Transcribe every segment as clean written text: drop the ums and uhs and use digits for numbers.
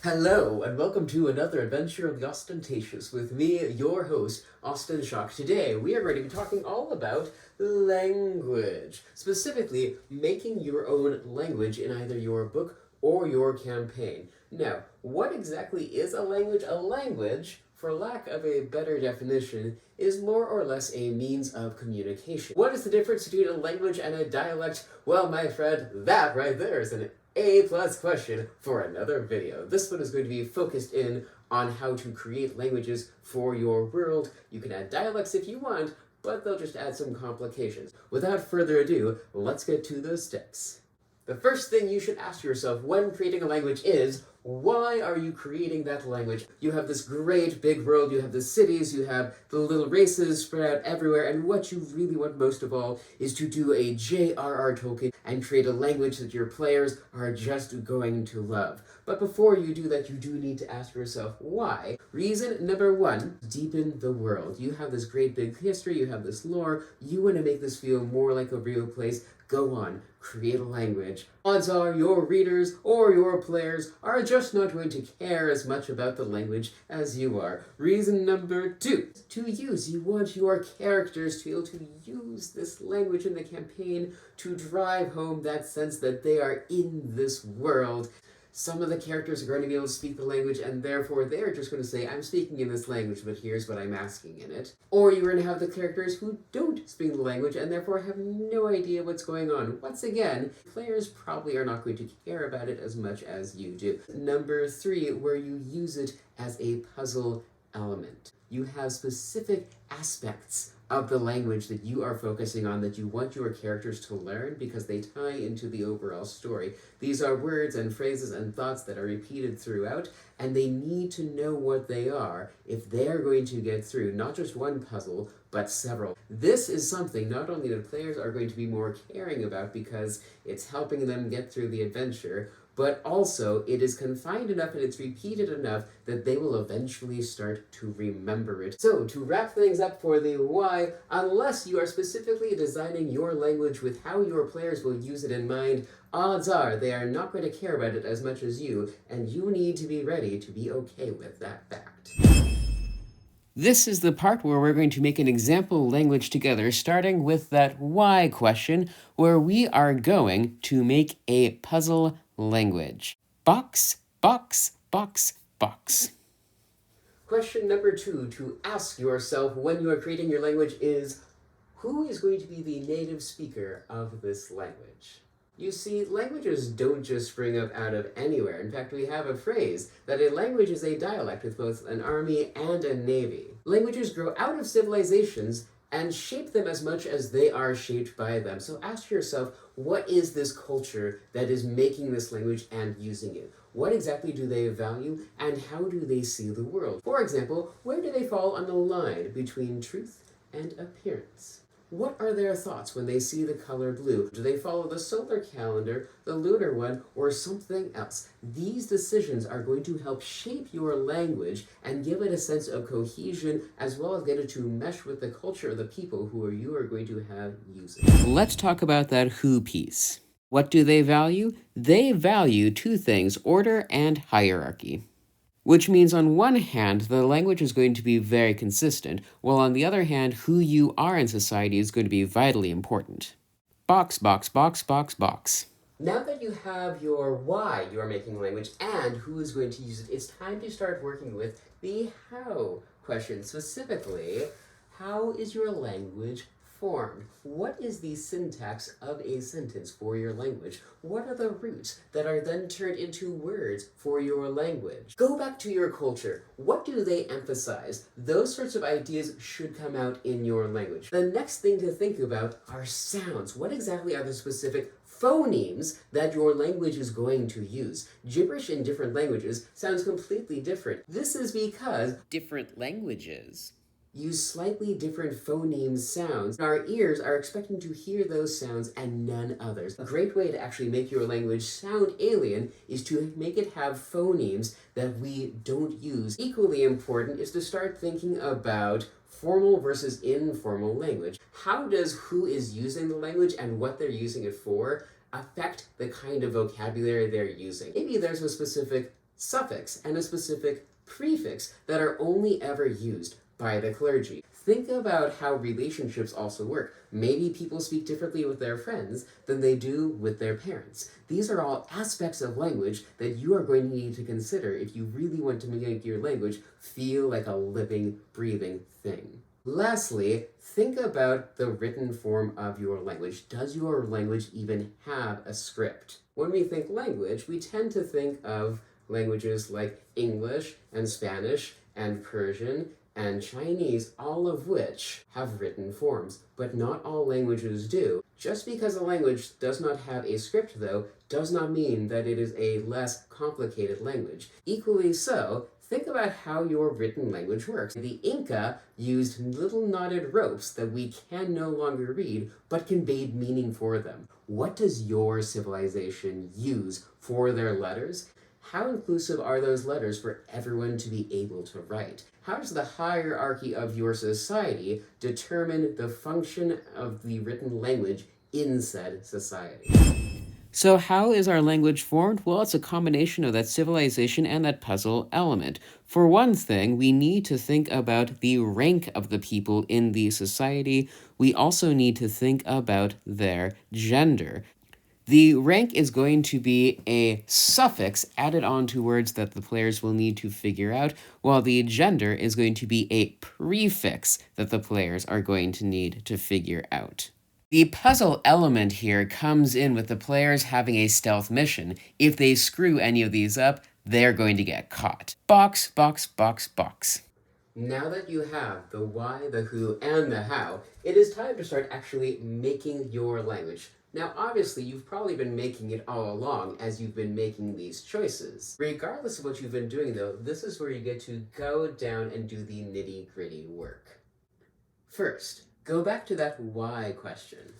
Hello, and welcome to another adventure of the ostentatious with me, your host, Austin Shock. Today, we are going to be talking all about language, specifically making your own language in either your book or your campaign. Now, what exactly is a language? A language, for lack of a better definition, is more or less a means of communication. What is the difference between a language and a dialect? Well, my friend, that right there is an A-plus question for another video. This one is going to be focused in on how to create languages for your world. You can add dialects if you want, but they'll just add some complications. Without further ado, let's get to the steps. The first thing you should ask yourself when creating a language is, why are you creating that language? You have this great big world, you have the cities, you have the little races spread out everywhere, and what you really want most of all is to do a J.R.R. Tolkien and create a language that your players are just going to love. But before you do that, you do need to ask yourself why. Reason number one, deepen the world. You have this great big history, you have this lore, you want to make this feel more like a real place. Go on, create a language. Odds are your readers or your players are just not going to care as much about the language as you are. Reason number two, to use. You want your characters to be able to use this language in the campaign to drive home that sense that they are in this world. Some of the characters are going to be able to speak the language, and therefore they're just going to say, I'm speaking in this language, but here's what I'm asking in it. Or you're going to have the characters who don't speak the language, and therefore have no idea what's going on. Once again, players probably are not going to care about it as much as you do. Number three, where you use it as a puzzle element. You have specific aspects of the language that you are focusing on that you want your characters to learn because they tie into the overall story. These are words and phrases and thoughts that are repeated throughout, and they need to know what they are if they're going to get through not just one puzzle, but several. This is something not only the players are going to be more caring about because it's helping them get through the adventure, but also it is confined enough and it's repeated enough that they will eventually start to remember it. So, to wrap things up for the why, unless you are specifically designing your language with how your players will use it in mind, odds are they are not going to care about it as much as you, and you need to be ready to be okay with that fact. This is the part where we're going to make an example language together, starting with that why question, where we are going to make a puzzle language. Box, box, box, box. Question number two to ask yourself when you are creating your language is, who is going to be the native speaker of this language? You see, languages don't just spring up out of anywhere. In fact, we have a phrase that a language is a dialect with both an army and a navy. Languages grow out of civilizations and shape them as much as they are shaped by them. So ask yourself, what is this culture that is making this language and using it? What exactly do they value, and how do they see the world? For example, where do they fall on the line between truth and appearance? What are their thoughts when they see the color blue? Do they follow the solar calendar, the lunar one, or something else? These decisions are going to help shape your language and give it a sense of cohesion, as well as get it to mesh with the culture of the people who you are going to have use it. Let's talk about that who piece. What do they value? They value two things, order and hierarchy. Which means on one hand, the language is going to be very consistent, while on the other hand, who you are in society is going to be vitally important. Box, box, box, box, box. Now that you have your why you are making language and who is going to use it, it's time to start working with the how question. Specifically, how is your language formed? What is the syntax of a sentence for your language? What are the roots that are then turned into words for your language? Go back to your culture. What do they emphasize? Those sorts of ideas should come out in your language. The next thing to think about are sounds. What exactly are the specific phonemes that your language is going to use? Gibberish in different languages sounds completely different. This is because different languages use slightly different phoneme sounds. Our ears are expecting to hear those sounds and none others. A great way to actually make your language sound alien is to make it have phonemes that we don't use. Equally important is to start thinking about formal versus informal language. How does who is using the language and what they're using it for affect the kind of vocabulary they're using? Maybe there's a specific suffix and a specific prefix that are only ever used by the clergy. Think about how relationships also work. Maybe people speak differently with their friends than they do with their parents. These are all aspects of language that you are going to need to consider if you really want to make your language feel like a living, breathing thing. Lastly, think about the written form of your language. Does your language even have a script? When we think language, we tend to think of languages like English and Spanish and Persian and Chinese, all of which have written forms, but not all languages do. Just because a language does not have a script, though, does not mean that it is a less complicated language. Equally so, think about how your written language works. The Inca used little knotted ropes that we can no longer read, but conveyed meaning for them. What does your civilization use for their letters? How inclusive are those letters for everyone to be able to write? How does the hierarchy of your society determine the function of the written language in said society? So how is our language formed? Well, it's a combination of that civilization and that puzzle element. For one thing, we need to think about the rank of the people in the society. We also need to think about their gender. The rank is going to be a suffix added on to words that the players will need to figure out, while the gender is going to be a prefix that the players are going to need to figure out. The puzzle element here comes in with the players having a stealth mission. If they screw any of these up, they're going to get caught. Box, box, box, box. Now that you have the why, the who, and the how, it is time to start actually making your language. Now, obviously, you've probably been making it all along as you've been making these choices. Regardless of what you've been doing, though, this is where you get to go down and do the nitty-gritty work. First, go back to that why question.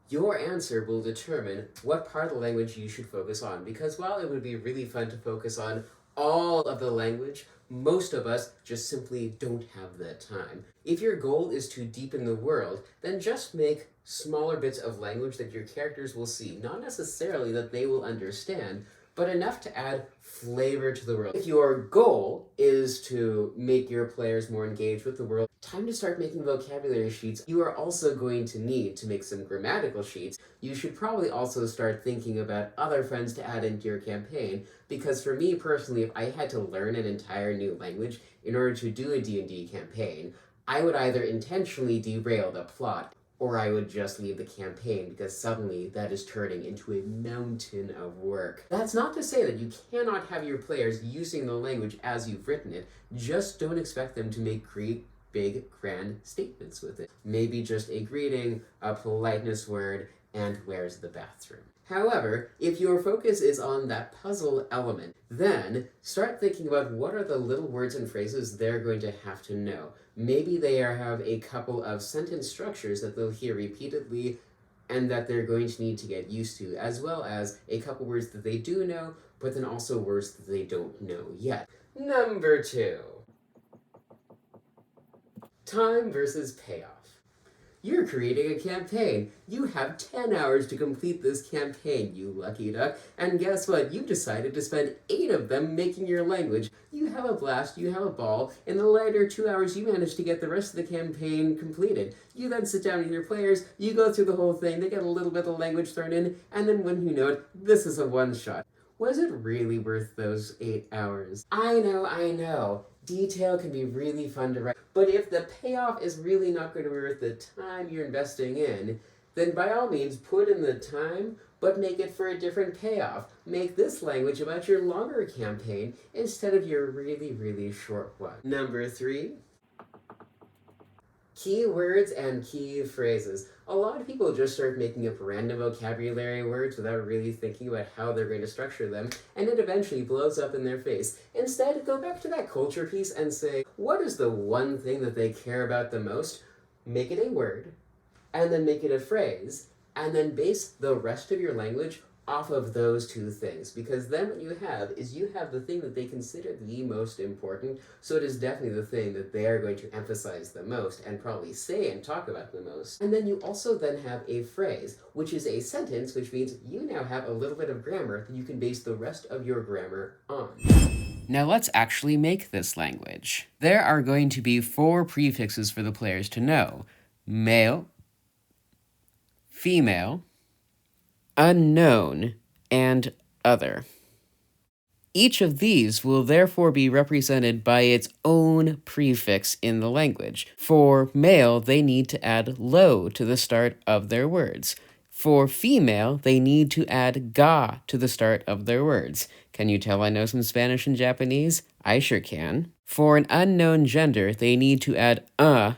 Your answer will determine what part of the language you should focus on, because while it would be really fun to focus on all of the language, most of us just simply don't have the time. If your goal is to deepen the world, then just make smaller bits of language that your characters will see, not necessarily that they will understand, but enough to add flavor to the world. If your goal is to make your players more engaged with the world, time to start making vocabulary sheets. You are also going to need to make some grammatical sheets. You should probably also start thinking about other friends to add into your campaign, because for me personally, if I had to learn an entire new language in order to do a D&D campaign, I would either intentionally derail the plot, or I would just leave the campaign, because suddenly that is turning into a mountain of work. That's not to say that you cannot have your players using the language as you've written it, just don't expect them to make great, big, grand statements with it. Maybe just a greeting, a politeness word, and where's the bathroom? However, if your focus is on that puzzle element, then start thinking about what are the little words and phrases they're going to have to know. Maybe they have a couple of sentence structures that they'll hear repeatedly and that they're going to need to get used to, as well as a couple words that they do know, but then also words that they don't know yet. Number 2. Time versus payoff. You're creating a campaign. You have 10 hours to complete this campaign, you lucky duck. And guess what? You decided to spend 8 of them making your language. You have a blast, you have a ball. In the later 2 hours, you manage to get the rest of the campaign completed. You then sit down with your players, you go through the whole thing, they get a little bit of language thrown in, and then when you know it, this is a one-shot. Was it really worth those 8 hours? I know. Detail can be really fun to write, but if the payoff is really not going to be worth the time you're investing in, then by all means put in the time, but make it for a different payoff. Make this language about your longer campaign instead of your really, really short one. Number 3. Keywords and key phrases. A lot of people just start making up random vocabulary words without really thinking about how they're going to structure them, and it eventually blows up in their face. Instead, go back to that culture piece and say, what is the one thing that they care about the most? Make it a word, and then make it a phrase, and then base the rest of your language off of those two things, because then what you have is you have the thing that they consider the most important, so it is definitely the thing that they are going to emphasize the most and probably say and talk about the most. And then you also then have a phrase, which is a sentence, which means you now have a little bit of grammar that you can base the rest of your grammar on. Now let's actually make this language. There are going to be 4 prefixes for the players to know: male, female, unknown, and other. Each of these will therefore be represented by its own prefix in the language. For male, they need to add lo to the start of their words. For female, they need to add ga to the start of their words. Can you tell I know some Spanish and Japanese? I sure can. For an unknown gender, they need to add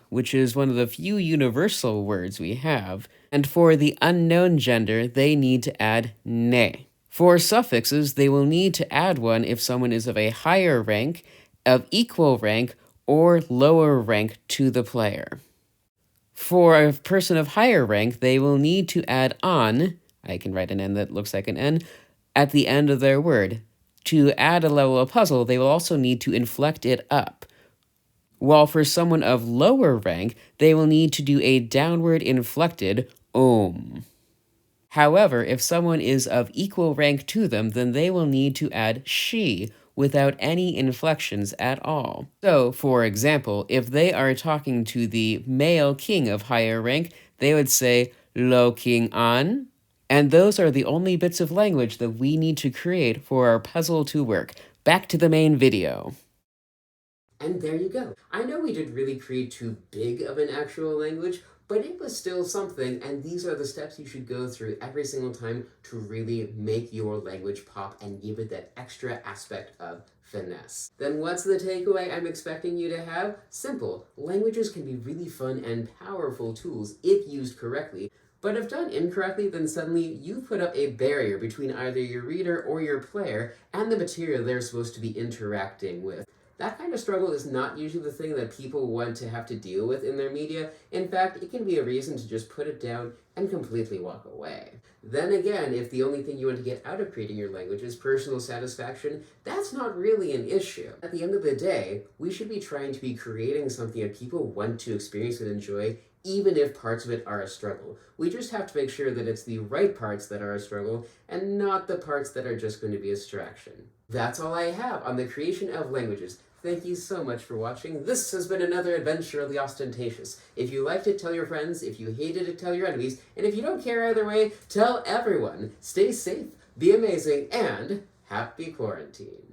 which is one of the few universal words we have. And for the unknown gender, they need to add ne. For suffixes, they will need to add one if someone is of a higher rank, of equal rank, or lower rank to the player. For a person of higher rank, they will need to add on, I can write an N that looks like an N, at the end of their word. To add a level of puzzle, they will also need to inflect it up. While for someone of lower rank, they will need to do a downward inflected om. However, if someone is of equal rank to them, then they will need to add she without any inflections at all. So, for example, if they are talking to the male king of higher rank, they would say lo king an. And those are the only bits of language that we need to create for our puzzle to work. Back to the main video. And there you go. I know we didn't really create too big of an actual language, but it was still something, and these are the steps you should go through every single time to really make your language pop and give it that extra aspect of finesse. Then what's the takeaway I'm expecting you to have? Simple. Languages can be really fun and powerful tools if used correctly, but if done incorrectly, then suddenly you've put up a barrier between either your reader or your player and the material they're supposed to be interacting with. That kind of struggle is not usually the thing that people want to have to deal with in their media. In fact, it can be a reason to just put it down and completely walk away. Then again, if the only thing you want to get out of creating your language is personal satisfaction, that's not really an issue. At the end of the day, we should be trying to be creating something that people want to experience and enjoy, even if parts of it are a struggle. We just have to make sure that it's the right parts that are a struggle and not the parts that are just going to be a distraction. That's all I have on the creation of languages. Thank you so much for watching. This has been another adventure of the ostentatious. If you liked it, tell your friends. If you hated it, tell your enemies. And if you don't care either way, tell everyone. Stay safe, be amazing, and happy quarantine.